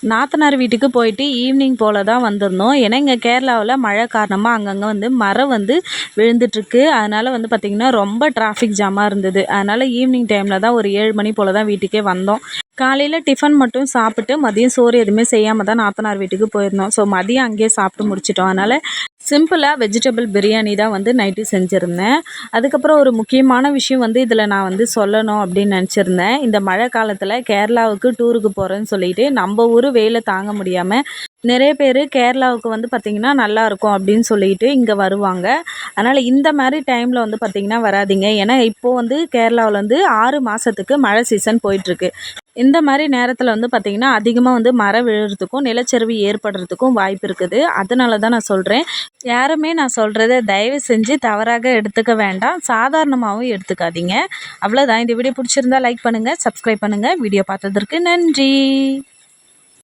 நாத்தனார் வீட்டுக்கு போயிட்டு ஈவினிங் போல் தான் வந்திருந்தோம். ஏன்னா இங்கே கேரளாவில் மழை காரணமாக அங்கங்கே மரம் விழுந்துட்டுருக்கு. அதனால் பார்த்திங்கன்னா ரொம்ப டிராஃபிக் ஜாமாக இருந்தது. அதனால் ஈவினிங் டைமில் தான் ஒரு 7 மணி போல் தான் வீட்டுக்கே வந்தோம். காலையில் டிஃபன் மட்டும் சாப்பிட்டு மதியம் சோறு எதுவுமே செய்யாமல் தான் நாத்தனார் வீட்டுக்கு போயிருந்தோம். ஸோ மதியம் அங்கேயே சாப்பிட்டு முடிச்சிட்டோம். அதனால் சிம்பிளாக வெஜிடபிள் பிரியாணி தான் நைட்டு செஞ்சுருந்தேன். அதுக்கப்புறம் ஒரு முக்கியமான விஷயம் இதில் நான் சொல்லணும் அப்படின்னு நினச்சிருந்தேன். இந்த மழை காலத்தில் கேரளாவுக்கு டூருக்கு போகிறேன்னு சொல்லிட்டு நம்ம ஊர் வெயிலை தாங்க முடியாமல் நிறைய பேர் கேரளாவுக்கு பார்த்திங்கன்னா நல்லாயிருக்கும் அப்படின்னு சொல்லிட்டு இங்கே வருவாங்க. அதனால் இந்த மாதிரி டைமில் பார்த்திங்கன்னா வராதிங்க. ஏன்னா இப்போது கேரளாவில் 6 மாதத்துக்கு மழை சீசன் போயிட்டுருக்கு. இந்த மாதிரி நேரத்தில் பார்த்திங்கன்னா அதிகமாக மரம் விழுறதுக்கும் நிலச்சரிவு ஏற்படுறதுக்கும் வாய்ப்பு இருக்குது. அதனால தான் நான் சொல்கிறேன். யாருமே நான் சொல்கிறத தயவு செஞ்சு தவறாக எடுத்துக்க வேண்டாம், சாதாரணமாகவும் எடுத்துக்காதீங்க. அவ்வளோதான். இந்த வீடியோ பிடிச்சிருந்தா லைக் பண்ணுங்கள், சப்ஸ்கிரைப் பண்ணுங்கள். வீடியோ பார்த்ததற்கு நன்றி.